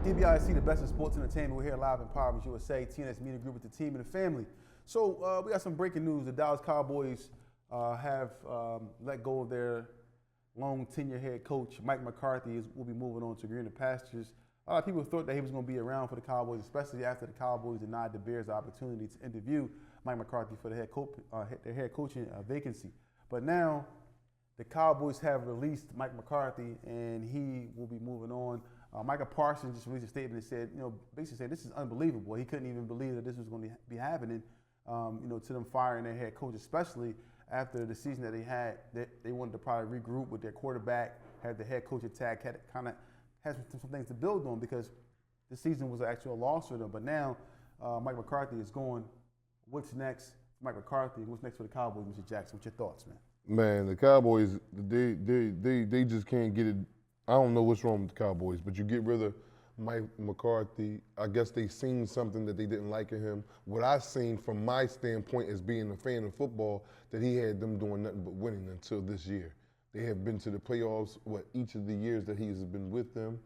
DBIC, the best in sports entertainment. We're here live in Empowerment USA, TNS Media Group with the team and the family. So we got some breaking news. The Dallas Cowboys have let go of their long tenure head coach. Mike McCarthy will be moving on to greener pastures. A lot of people thought that he was going to be around for the Cowboys, especially after the Cowboys denied the Bears the opportunity to interview Mike McCarthy for their head coaching vacancy. But now the Cowboys have released Mike McCarthy, and he will be moving on. Micah Parsons just released a statement that said, basically saying this is unbelievable. He couldn't even believe that this was going to be happening, to them firing their head coach, especially after the season that they had. They wanted to probably regroup with their quarterback, have the head coach attack, had some things to build on because the season was actually a loss for them. But now Mike McCarthy is going. What's next for Mike McCarthy? What's next for the Cowboys, Mr. Jackson? What's your thoughts, man? Man, the Cowboys, they just can't get it. I don't know what's wrong with the Cowboys, but you get rid of Mike McCarthy. I guess they seen something that they didn't like in him. What I seen from my standpoint as being a fan of football, that he had them doing nothing but winning until this year. They have been to the playoffs, each of the years that he has been with them.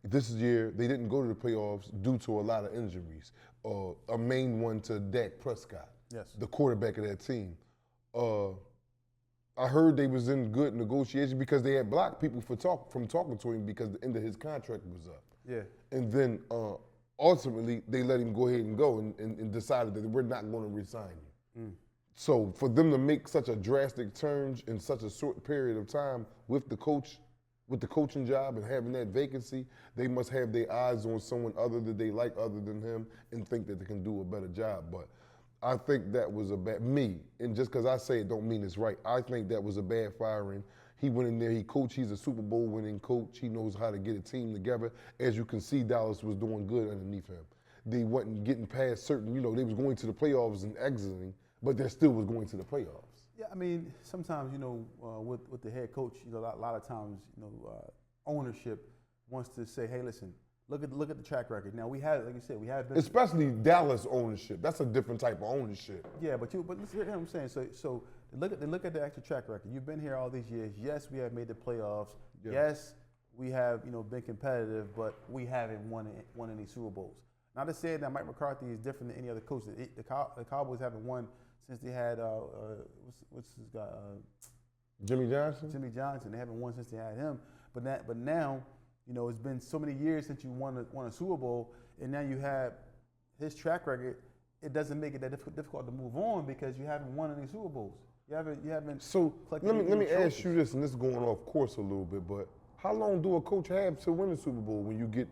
This year, they didn't go to the playoffs due to a lot of injuries. A main one to Dak Prescott, yes, the quarterback of that team. I heard they was in good negotiation because they had blocked people from talking to him because the end of his contract was up. Yeah. And then ultimately they let him go ahead and go and decided that we're not going to resign you. So for them to make such a drastic change in such a short period of time with the coaching job and having that vacancy, they must have their eyes on someone other that they like other than him and think that they can do a better job. But I think that was a bad, and just because I say it don't mean it's right, I think that was a bad firing. He went in there, he coached, he's a Super Bowl winning coach, he knows how to get a team together. As you can see, Dallas was doing good underneath him. They wasn't getting past certain, they was going to the playoffs and exiting, but they still was going to the playoffs. Yeah, I mean, sometimes, with the head coach, a lot of times, ownership wants to say, hey, listen, look at the track record. Now we have, like you said, we have been, especially Dallas ownership. That's a different type of ownership. Yeah, but listen, hear what I'm saying. So look at the actual track record. You've been here all these years. Yes, we have made the playoffs. Yeah. Yes, we have been competitive, but we haven't won any Super Bowls. Not to say that Mike McCarthy is different than any other coach. The Cowboys haven't won since they had what's his guy? Jimmy Johnson. Jimmy Johnson. They haven't won since they had him. But now. It's been so many years since you won a Super Bowl, and now you have his track record. It doesn't make it that difficult to move on because you haven't won any Super Bowls. You haven't. So let me ask you this, and this is going off course a little bit, but how long do a coach have to win a Super Bowl when you get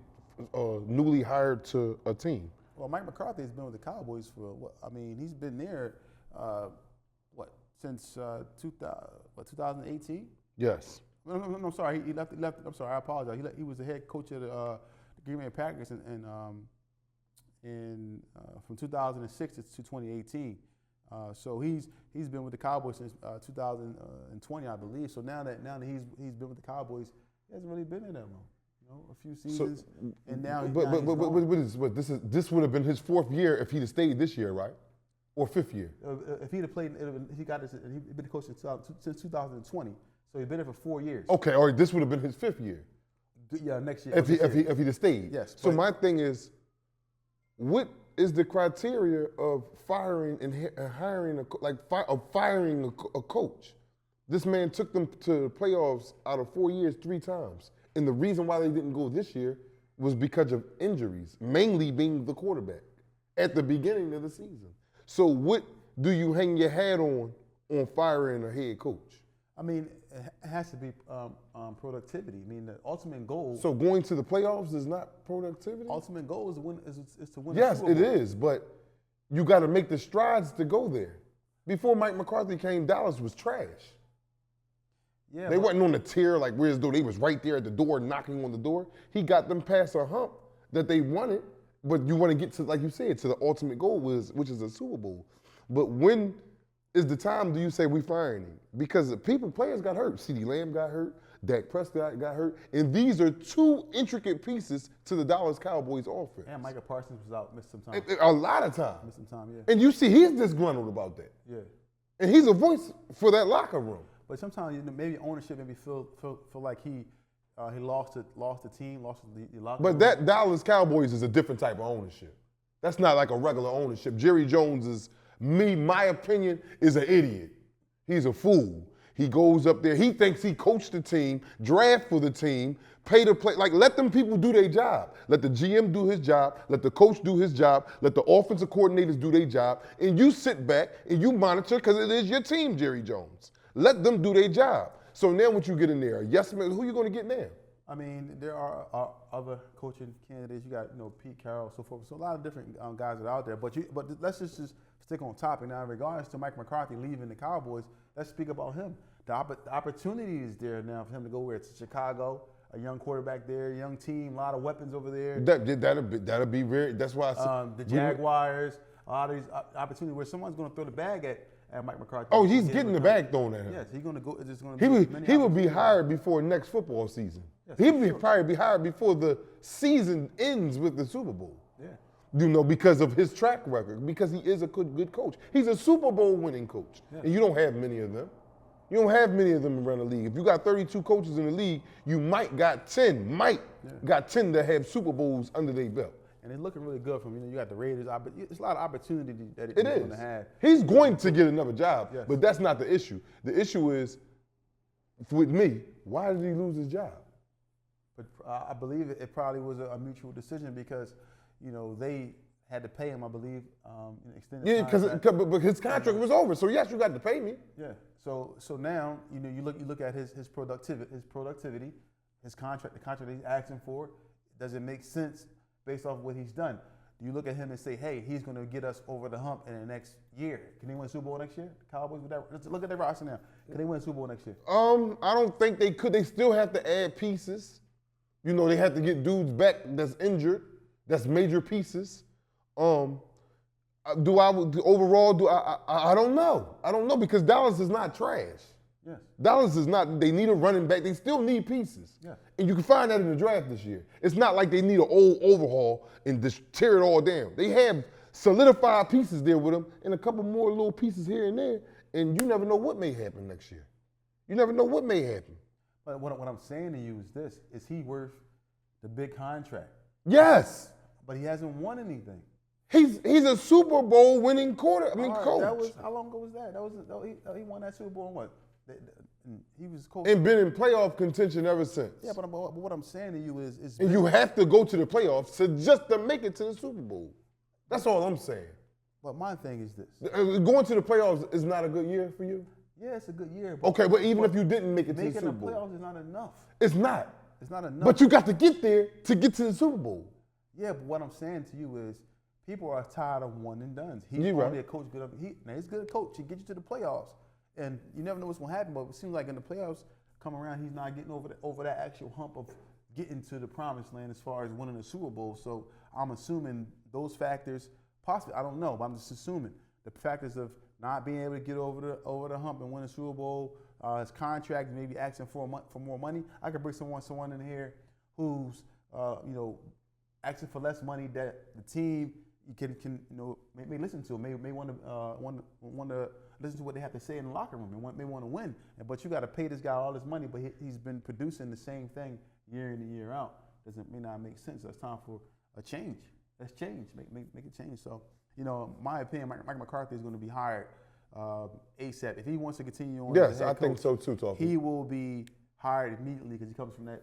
newly hired to a team? Well, Mike McCarthy has been with the Cowboys for he's been there since 2018. Yes. No, sorry. He left. I'm sorry. I apologize. He was the head coach of the Green Bay Packers from 2006 to 2018. So he's been with the Cowboys since 2020, I believe. So now that he's been with the Cowboys, he hasn't really been in that long. A few seasons, and now. This would have been his fourth year if he'd have stayed this year, right? Or fifth year? If he'd have played, he'd been the coach since 2020. So he's been there for 4 years. Okay, all right. This would have been his fifth year. Yeah, next year. If he'd have stayed. Yes. So my thing is, what is the criteria of firing and hiring firing a coach? This man took them to the playoffs out of 4 years 3 times, and the reason why they didn't go this year was because of injuries, mainly being the quarterback at the beginning of the season. So what do you hang your hat on firing a head coach? I mean, it has to be productivity. I mean, the ultimate goal. So going to the playoffs is not productivity? Ultimate goal is to win. Is to win. Yes, it is, but you got to make the strides to go there. Before Mike McCarthy came, Dallas was trash. Yeah, they wasn't on the tier like where's though they was right there at the door knocking on the door. He got them past a hump that they wanted, but you want to get to, like you said, to the ultimate goal which is a Super Bowl. But when is the time do you say we firing him? Because players got hurt. CeeDee Lamb got hurt. Dak Prescott got hurt. And these are 2 intricate pieces to the Dallas Cowboys offense. And Micah Parsons was out, missed some time. A lot of time. Missed some time, yeah. And you see he's disgruntled about that. Yeah. And he's a voice for that locker room. But sometimes maybe ownership maybe feel like he He lost the team, lost the locker But room. that Dallas Cowboys is a different type of ownership. That's not like a regular ownership. Jerry Jones is, my opinion, is an idiot. He's a fool. He goes up there, he thinks he coached the team, draft for the team, pay the play. Like, let them people do their job. Let the GM do his job, let the coach do his job, let the offensive coordinators do their job, and you sit back and you monitor because it is your team, Jerry Jones. Let them do their job. So now what you get in there? Yes, man, who you going to get now? I mean, there are other coaching candidates. You got, Pete Carroll, so forth. So a lot of different guys that are out there. But let's just stick on topic now. In regards to Mike McCarthy leaving the Cowboys, let's speak about him. The opportunity is there now for him to go where? To Chicago, a young quarterback there, young team, a lot of weapons over there. That'll be very. That's why I said the Jaguars, a lot of these opportunities where someone's going to throw the bag at Mike McCarthy. Oh, he's getting the bag thrown at him. Yes, he's going to go. It's just going to be. He would be hired before next football season. Yes, He would probably be hired before the season ends with the Super Bowl. Yeah. Because of his track record, because he is a good coach. He's a Super Bowl winning coach, and you don't have many of them. You don't have many of them around the league. If you got 32 coaches in the league, you might got 10 that have Super Bowls under their belt. And it's looking really good for him. You got the Raiders. It's a lot of opportunity that he's going to have. He's going to get another job, Yes. but that's not the issue. The issue is, with me, why did he lose his job? But I believe it probably was a mutual decision because, they had to pay him, I believe, extended Yeah, contract. but his contract was over. So yes, you got to pay me. Yeah. So now, you look at his productivity, his contract, the contract he's asking for. Does it make sense based off what he's done? Do you look at him and say, hey, he's going to get us over the hump in the next year? Can they win Super Bowl next year? The Cowboys with that? Let's look at their roster now. Can they win Super Bowl next year? I don't think they could. They still have to add pieces. They have to get dudes back that's injured. That's major pieces. I don't know. I don't know because Dallas is not trash. Yes. Dallas is not. They need a running back. They still need pieces. Yeah. And you can find that in the draft this year. It's not like they need an old overhaul and just tear it all down. They have solidified pieces there with them and a couple more little pieces here and there. And you never know what may happen next year. You never know what may happen. But what I'm saying to you is this: is he worth the big contract? Yes. But he hasn't won anything. He's a Super Bowl winning coach. How long ago was that? He won that Super Bowl in what? He was coach. And been in playoff contention ever since. Yeah, but what I'm saying to you is and you have to go to the playoffs just to make it to the Super Bowl. That's all I'm saying. But my thing is this: going to the playoffs is not a good year for you. Yeah, it's a good year. Okay, but even if you didn't make it to the Super Bowl, making the playoffs is not enough. It's not. It's not enough. But you got to get there to get to the Super Bowl. Yeah, but what I'm saying to you is people are tired of one and dones. He's You're only right. a coach. He's a good coach. He gets you to the playoffs, and you never know what's going to happen. But it seems like in the playoffs come around, he's not getting over that actual hump of getting to the promised land as far as winning the Super Bowl. So I'm assuming those factors, possibly, I don't know, but I'm just assuming the factors of not being able to get over the hump and win a Super Bowl, his contract, maybe asking for more money. I could bring someone in here who's asking for less money that the team can may listen to, may want to listen to what they have to say in the locker room and may want to win. But you got to pay this guy all this money, but he's been producing the same thing year in and year out. May not make sense. So it's time for a change. Let's change. Make a change. So my opinion, Mike McCarthy is going to be hired ASAP if he wants to continue on. Yes, I think so too, Toffee. He will be hired immediately because he comes from that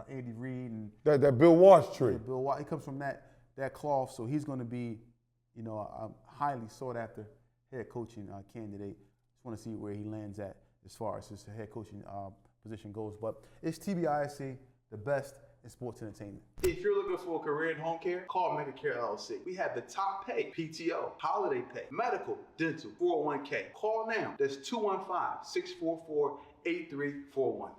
Andy Reid and that Bill Walsh tree. Yeah, Bill Walsh. He comes from that cloth, so he's going to be, a highly sought after head coaching candidate. Just want to see where he lands at as far as his head coaching position goes. But it's TBISC, the best in sports entertainment. If you're looking for a career in home care, call McCarthy LLC. We have the top pay, PTO, holiday pay, medical, dental, 401k. Call now. That's 215-644-8341.